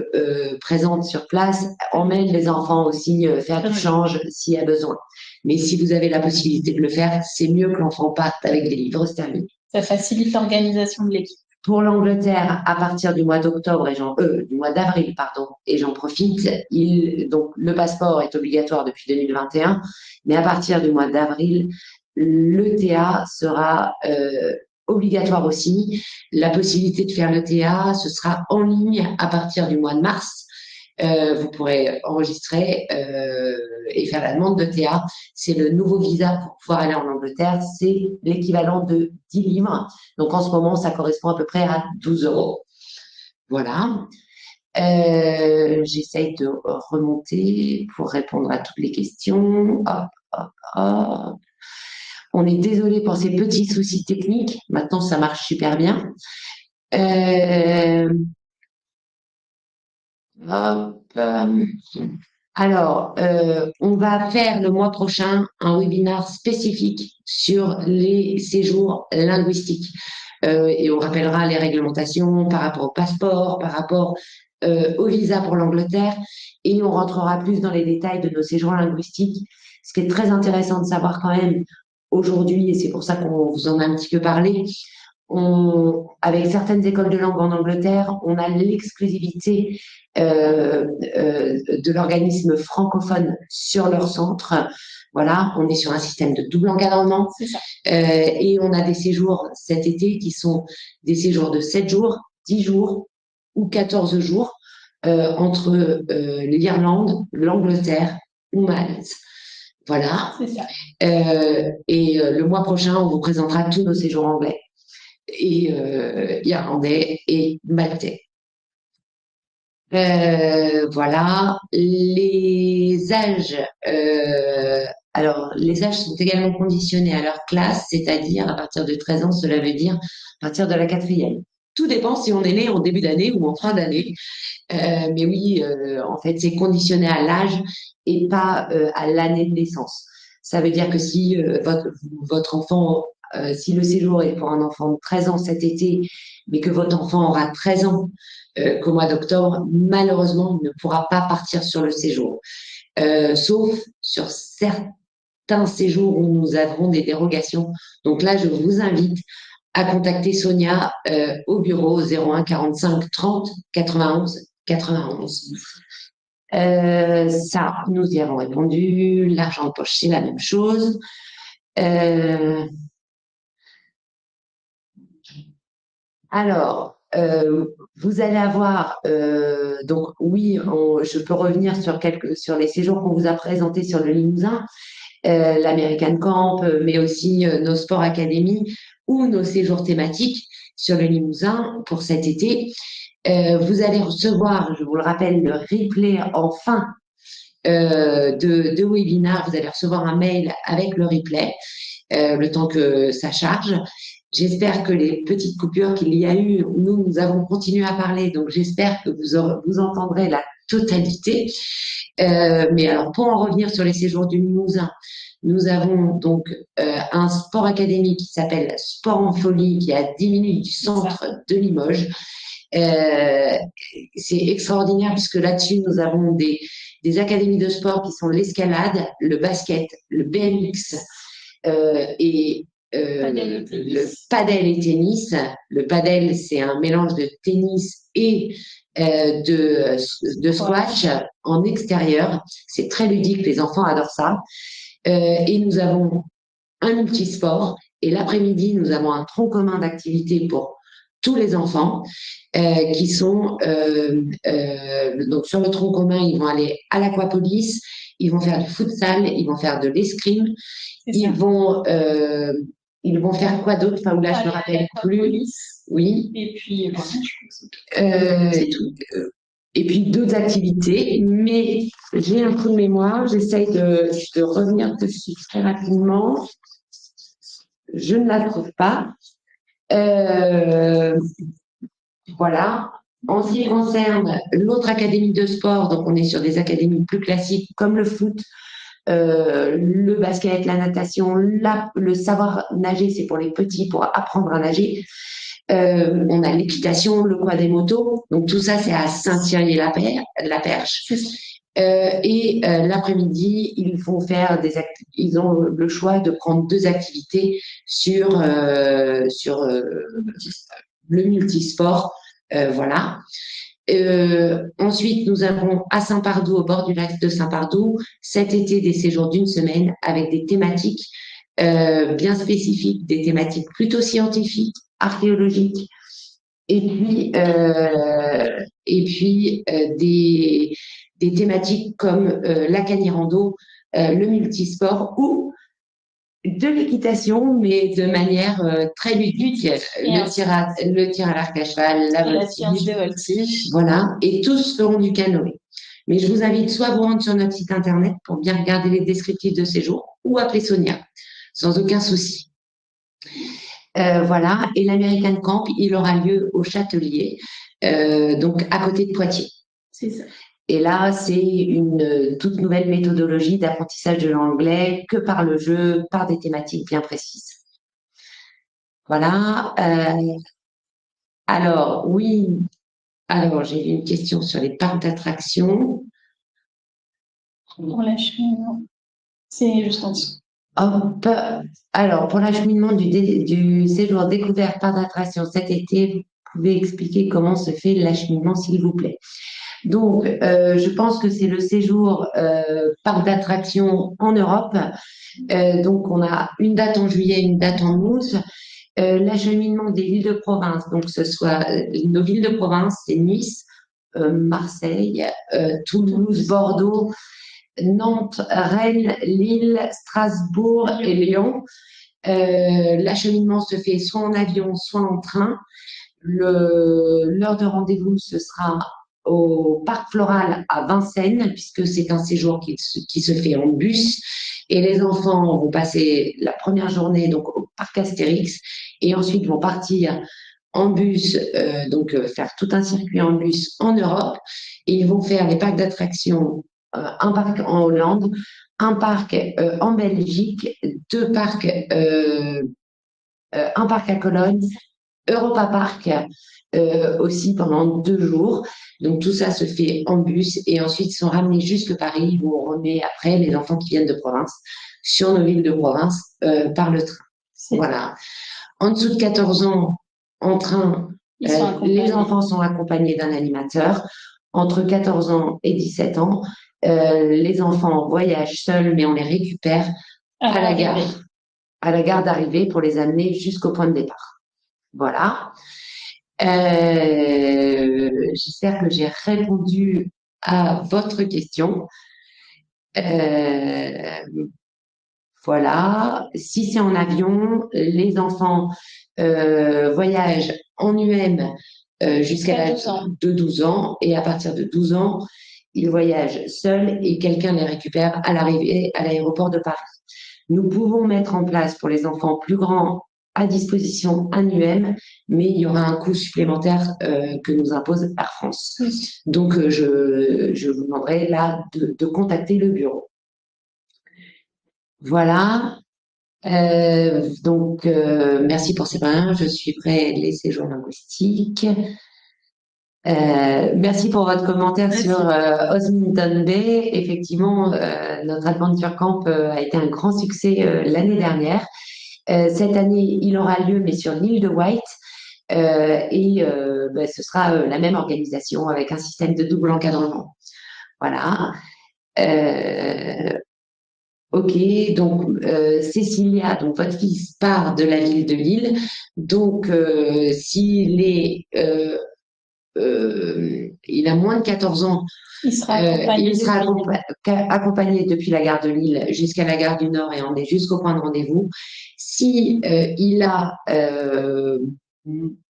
présentes sur place emmènent les enfants aussi faire du change s'il y a besoin. Mais si vous avez la possibilité de le faire, c'est mieux que l'enfant parte avec des livres sterling. Ça facilite l'organisation de l'équipe. Pour l'Angleterre, à partir du mois d'octobre du mois d'avril, et j'en profite, donc le passeport est obligatoire depuis 2021, mais à partir du mois d'avril, l'ETA sera obligatoire aussi. La possibilité de faire l'ETA, ce sera en ligne à partir du mois de mars. Vous pourrez enregistrer et faire la demande d'ETA. C'est le nouveau visa pour pouvoir aller en Angleterre. C'est l'équivalent de 10 livres. Donc, en ce moment, ça correspond à peu près à 12 euros. Voilà. J'essaye de remonter pour répondre à toutes les questions. Hop, hop, hop. On est désolé pour ces petits soucis techniques. Maintenant, ça marche super bien. Euh, hop, alors, on va faire le mois prochain un webinaire spécifique sur les séjours linguistiques. Et on rappellera les réglementations par rapport au passeport, par rapport au visa pour l'Angleterre, et on rentrera plus dans les détails de nos séjours linguistiques. Ce qui est très intéressant de savoir quand même aujourd'hui, et c'est pour ça qu'on vous en a un petit peu parlé, avec certaines écoles de langue en Angleterre, on a l'exclusivité de l'organisme francophone sur leur centre. Voilà, on est sur un système de double encadrement. C'est ça. Et on a des séjours cet été qui sont des séjours de 7 jours, 10 jours ou 14 jours entre l'Irlande, l'Angleterre ou Malte. Voilà. C'est ça. Et le mois prochain, on vous présentera tous nos séjours anglais et irlandais et maltais. Voilà, les âges. Alors, les âges sont également conditionnés à leur classe, c'est-à-dire à partir de 13 ans, cela veut dire à partir de la quatrième. Tout dépend si on est né en début d'année ou en fin d'année. Mais oui, en fait, c'est conditionné à l'âge et pas à l'année de naissance. Ça veut dire que si votre enfant, si le séjour est pour un enfant de 13 ans cet été, mais que votre enfant aura 13 ans qu'au mois d'octobre, malheureusement, il ne pourra pas partir sur le séjour. Sauf sur certains séjours où nous avons des dérogations. Donc là, je vous invite à contacter Sonia au bureau 01 45 30 91 91. Ça, nous y avons répondu. L'argent de poche, c'est la même chose. Alors, vous allez avoir, donc oui, je peux revenir sur les séjours qu'on vous a présentés sur le Limousin, l'American Camp, mais aussi nos Sport Academy ou nos séjours thématiques sur le Limousin pour cet été. Vous allez recevoir, je vous le rappelle, le replay en fin de webinaire. Vous allez recevoir un mail avec le replay, le temps que ça charge. J'espère que les petites coupures qu'il y a eu, nous avons continué à parler, donc j'espère que vous entendrez la totalité. Mais alors, pour en revenir sur les séjours du Limousin, nous avons donc un sport académique qui s'appelle Sport en Folie, qui est à 10 minutes du centre de Limoges. C'est extraordinaire puisque là-dessus, nous avons des académies de sport qui sont l'escalade, le basket, le BMX et le padel et tennis. Le padel, c'est un mélange de tennis et de squash en extérieur. C'est très ludique, les enfants adorent ça. Et nous avons un multisport. Et l'après-midi, nous avons un tronc commun d'activités pour tous les enfants qui sont donc sur le tronc commun, ils vont aller à l'aquapolis, ils vont faire du futsal, ils vont faire de l'escrime, ils vont faire quoi d'autre? Enfin, là, je me rappelle plus. Oui. Et puis, c'est tout. Et puis d'autres activités, mais j'ai un coup de mémoire, j'essaye de revenir dessus très rapidement. Je ne la trouve pas. Voilà. En ce qui concerne l'autre académie de sport, donc on est sur des académies plus classiques comme le foot, le basket, la natation, le savoir nager, c'est pour les petits, pour apprendre à nager. On a l'équitation, le quadémoto, donc tout ça c'est à Saint-Thierry-la-Perche. Et l'après-midi, ils ont le choix de prendre 2 activités sur le multisport, voilà. Ensuite, nous avons à Saint-Pardoux, au bord du lac de Saint-Pardoux, cet été des séjours d'1 semaine avec des thématiques bien spécifiques, des thématiques plutôt scientifiques, archéologiques, et puis des thématiques comme la canirando, le multisport ou de l'équitation, mais de manière très ludique. Le tir à l'arc à cheval, la voltige. Voilà, et tous feront du canoë. Mais je vous invite soit à vous rendre sur notre site internet pour bien regarder les descriptifs de séjour ou appeler Sonia, sans aucun souci. Voilà. Et l'American Camp, il aura lieu au Châtelier, donc à côté de Poitiers. C'est ça. Et là, c'est une toute nouvelle méthodologie d'apprentissage de l'anglais que par le jeu, par des thématiques bien précises. Voilà. Alors, oui. Alors, j'ai vu une question sur les parcs d'attractions. Pour l'acheminement, c'est juste en dessous. Hop. Alors, pour l'acheminement du séjour découvert parc d'attractions cet été, vous pouvez expliquer comment se fait l'acheminement, s'il vous plaît. Donc, je pense que c'est le séjour parc d'attractions en Europe. Donc, on a une date en juillet, une date en août. L'acheminement des villes de province, donc que ce soit nos villes de province, c'est Nice, Marseille, Toulouse, Bordeaux, Nantes, Rennes, Lille, Strasbourg et Lyon. L'acheminement se fait soit en avion, soit en train. L'heure de rendez-vous, ce sera au Parc Floral à Vincennes, puisque c'est un séjour qui se fait en bus. Et les enfants vont passer la première journée donc au Parc Astérix et ensuite vont partir en bus, faire tout un circuit en bus en Europe. Et ils vont faire les parcs d'attractions, un parc en Hollande, un parc en Belgique, deux parcs, un parc à Cologne, Europa Park aussi pendant 2 jours. Donc tout ça se fait en bus et ensuite ils sont ramenés jusque Paris où on remet après les enfants qui viennent de province sur nos villes de province par le train. Voilà. En dessous de 14 ans, en train, les enfants sont accompagnés d'un animateur. Entre 14 ans et 17 ans, les enfants voyagent seuls, mais on les récupère à la gare d'arrivée pour les amener jusqu'au point de départ. Voilà. J'espère que j'ai répondu à votre question. Voilà. Si c'est en avion, les enfants voyagent en UM jusqu'à l'âge de 12 ans et à partir de 12 ans, ils voyagent seuls et quelqu'un les récupère à l'arrivée à l'aéroport de Paris. Nous pouvons mettre en place pour les enfants plus grands à disposition un UM, mais il y aura un coût supplémentaire que nous impose Air France. Donc, je vous demanderai là de contacter le bureau. Voilà. Merci pour ces points. Je suivrai les séjours linguistiques. Merci pour votre commentaire sur Osmindon Bay. Effectivement, notre Adventure Camp a été un grand succès l'année dernière. Cette année, il aura lieu, mais sur l'île de White. Ce sera la même organisation avec un système de double encadrement. Voilà. Ok, donc Cécilia, donc votre fils part de la ville de Lille. Donc, s'il est il a moins de 14 ans. Il sera accompagné depuis la gare de Lille jusqu'à la gare du Nord et on est jusqu'au point de rendez-vous. Si il a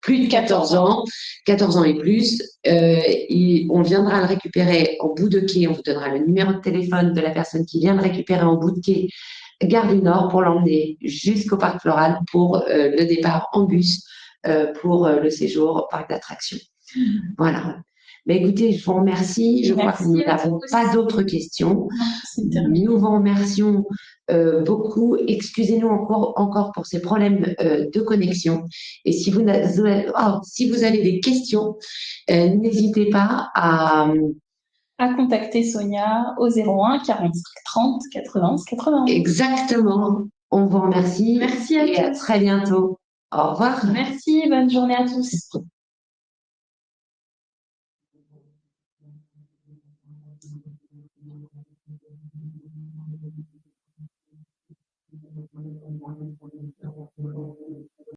plus de 14 ans, 14 ans et plus, on viendra le récupérer en bout de quai. On vous donnera le numéro de téléphone de la personne qui vient le récupérer en bout de quai, gare du Nord, pour l'emmener jusqu'au parc floral pour le départ en bus pour le séjour au parc d'attractions. Voilà. Mais écoutez, je vous remercie. Je crois que nous n'avons pas d'autres questions. Nous vous remercions beaucoup. Excusez-nous encore pour ces problèmes de connexion. Et si vous avez des questions, n'hésitez pas à contacter Sonia au 01 45 30 91 80. Exactement. On vous remercie. Merci à tous. À très bientôt. Au revoir. Merci. Bonne journée à tous.